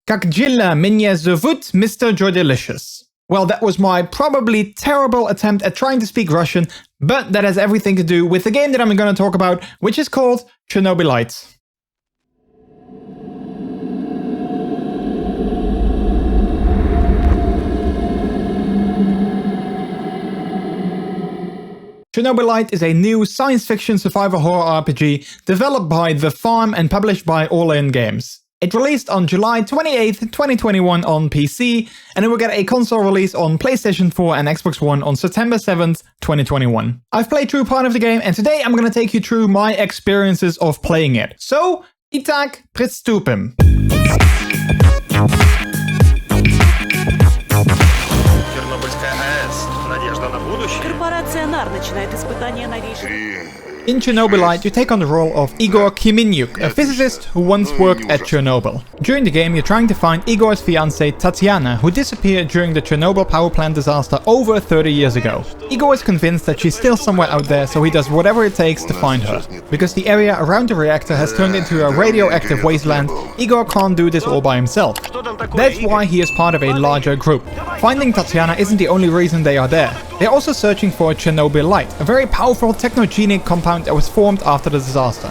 Как дела, меня зовут Mr. Jodelicious. Well, that was my probably terrible attempt at trying to speak Russian, but that has everything to do with the game that I'm going to talk about, which is called Chernobylite. Chernobylite is a new science fiction survival horror RPG developed by The Farm and published by All In Games. It released on July 28th, 2021 on PC, and it will get a console release on PlayStation 4 and Xbox One on September 7th, 2021. I've played through part of the game, and today I'm going to take you through my experiences of playing it. So, Итак, приступим. Корпорация НАР начинает испытания новейших. In Chernobylite, you take on the role of Igor Khymeniuk, a physicist who once worked at Chernobyl. During the game, you're trying to find Igor's fiancée Tatiana, who disappeared during the Chernobyl power plant disaster over 30 years ago. Igor is convinced that she's still somewhere out there, so he does whatever it takes to find her. Because the area around the reactor has turned into a radioactive wasteland, Igor can't do this all by himself. That's why he is part of a larger group. Finding Tatiana isn't the only reason they are there. They're also searching for Chernobylite, a very powerful technogenic compound that was formed after the disaster.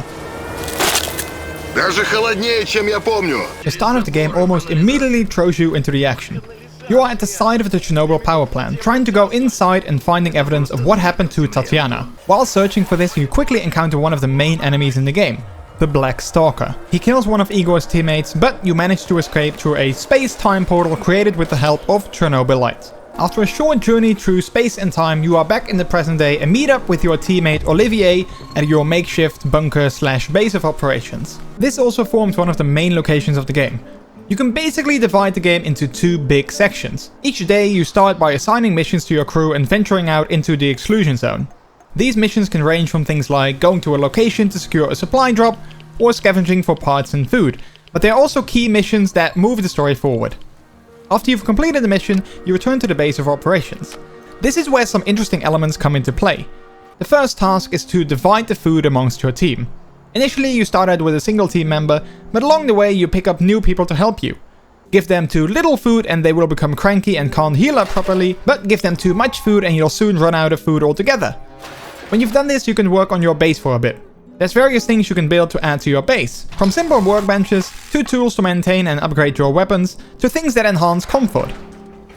Даже холоднее, чем я помню. The start of the game almost immediately throws you into the action. You are at the side of the Chernobyl power plant, trying to go inside and finding evidence of what happened to Tatiana. While searching for this, you quickly encounter one of the main enemies in the game, the Black Stalker. He kills one of Igor's teammates, but you manage to escape through a space-time portal created with the help of Chernobylite. After a short journey through space and time, you are back in the present day and meet up with your teammate Olivier at your makeshift bunker/base of operations. This also forms one of the main locations of the game. You can basically divide the game into two big sections. Each day you start by assigning missions to your crew and venturing out into the exclusion zone. These missions can range from things like going to a location to secure a supply drop or scavenging for parts and food, but there are also key missions that move the story forward. After you've completed the mission, you return to the base of operations. This is where some interesting elements come into play. The first task is to divide the food amongst your team. Initially you start out with a single team member, but along the way you pick up new people to help you. Give them too little food and they will become cranky and can't heal up properly, but give them too much food and you'll soon run out of food altogether. When you've done this, you can work on your base for a bit. There's various things you can build to add to your base, from simple workbenches, to tools to maintain and upgrade your weapons, to things that enhance comfort.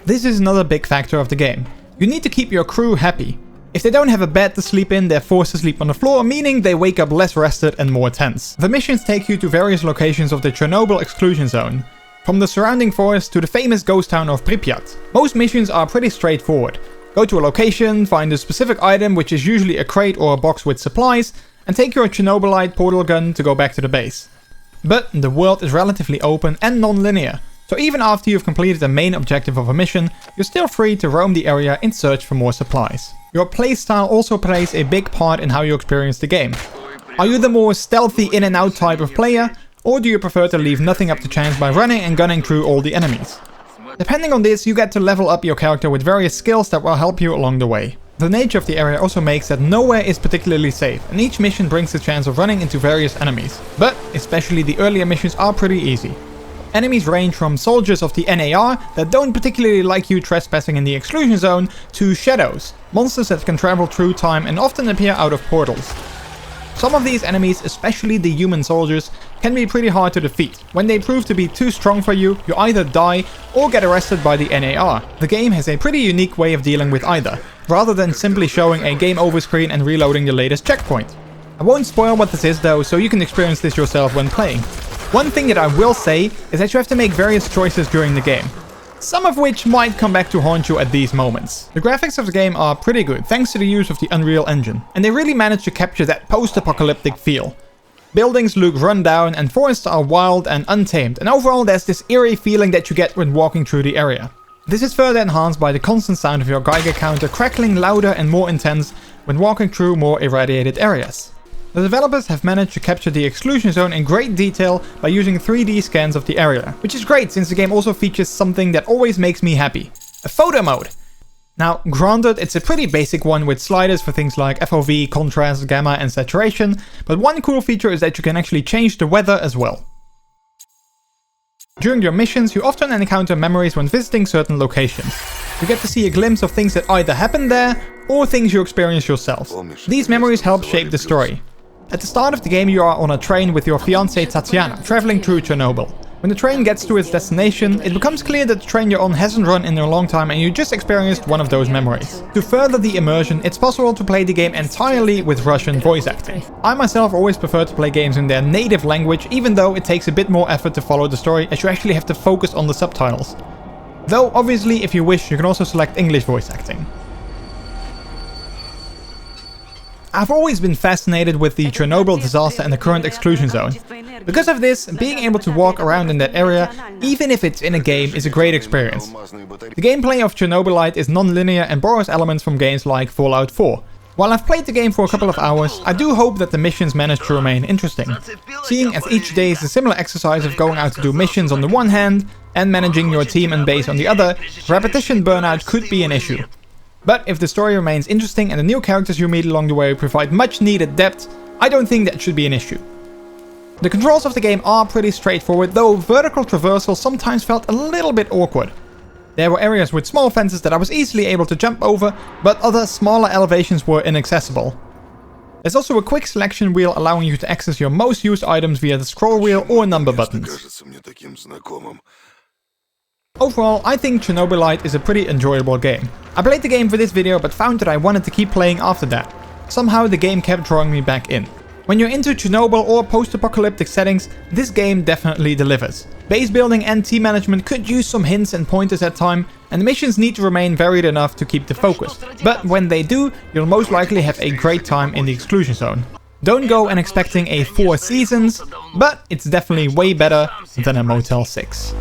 This is another big factor of the game. You need to keep your crew happy. If they don't have a bed to sleep in, they're forced to sleep on the floor, meaning they wake up less rested and more tense. The missions take you to various locations of the Chernobyl exclusion zone, from the surrounding forest to the famous ghost town of Pripyat. Most missions are pretty straightforward. Go to a location, find a specific item, which is usually a crate or a box with supplies, and take your Chernobylite portal gun to go back to the base. But the world is relatively open and non-linear, so even after you've completed the main objective of a mission, you're still free to roam the area in search for more supplies. Your playstyle also plays a big part in how you experience the game. Are you the more stealthy in and out type of player, or do you prefer to leave nothing up to chance by running and gunning through all the enemies? Depending on this, you get to level up your character with various skills that will help you along the way. The nature of the area also makes that nowhere is particularly safe, and each mission brings the chance of running into various enemies. But especially the earlier missions are pretty easy. Enemies range from soldiers of the NAR that don't particularly like you trespassing in the exclusion zone, to shadows, monsters that can travel through time and often appear out of portals. Some of these enemies, especially the human soldiers, can be pretty hard to defeat. When they prove to be too strong for you, you either die or get arrested by the NAR. The game has a pretty unique way of dealing with either, rather than simply showing a game over screen and reloading the latest checkpoint. I won't spoil what this is though, so you can experience this yourself when playing. One thing that I will say is that you have to make various choices during the game, some of which might come back to haunt you at these moments. The graphics of the game are pretty good thanks to the use of the Unreal Engine, and they really manage to capture that post-apocalyptic feel. Buildings look run down and forests are wild and untamed, and overall there's this eerie feeling that you get when walking through the area. This is further enhanced by the constant sound of your Geiger counter crackling louder and more intense when walking through more irradiated areas. The developers have managed to capture the exclusion zone in great detail by using 3D scans of the area, which is great since the game also features something that always makes me happy: a photo mode. Now, granted, it's a pretty basic one with sliders for things like FOV, contrast, gamma and saturation, but one cool feature is that you can actually change the weather as well. During your missions, you often encounter memories when visiting certain locations. You get to see a glimpse of things that either happened there, or things you experience yourself. These memories help shape the story. At the start of the game, you are on a train with your fiancée Tatiana, traveling through Chernobyl. When the train gets to its destination, it becomes clear that the train you're on hasn't run in a long time and you just experienced one of those memories. To further the immersion, it's possible to play the game entirely with Russian voice acting. I myself always prefer to play games in their native language, even though it takes a bit more effort to follow the story as you actually have to focus on the subtitles. Though obviously, if you wish, you can also select English voice acting. I've always been fascinated with the Chernobyl disaster and the current exclusion zone. Because of this, being able to walk around in that area, even if it's in a game, is a great experience. The gameplay of Chernobylite is non-linear and borrows elements from games like Fallout 4. While I've played the game for a couple of hours, I do hope that the missions manage to remain interesting. Seeing as each day is a similar exercise of going out to do missions on the one hand, and managing your team and base on the other, repetition burnout could be an issue. But if the story remains interesting and the new characters you meet along the way provide much needed depth, I don't think that should be an issue. The controls of the game are pretty straightforward, though vertical traversal sometimes felt a little bit awkward. There were areas with small fences that I was easily able to jump over, but other smaller elevations were inaccessible. There's also a quick selection wheel allowing you to access your most used items via the scroll wheel or number buttons. Overall, I think Chernobylite is a pretty enjoyable game. I played the game for this video but found that I wanted to keep playing after that. Somehow the game kept drawing me back in. When you're into Chernobyl or post-apocalyptic settings, this game definitely delivers. Base building and team management could use some hints and pointers at time, and the missions need to remain varied enough to keep the focus. But when they do, you'll most likely have a great time in the exclusion zone. Don't go and expecting a 4 seasons, but it's definitely way better than a Motel 6.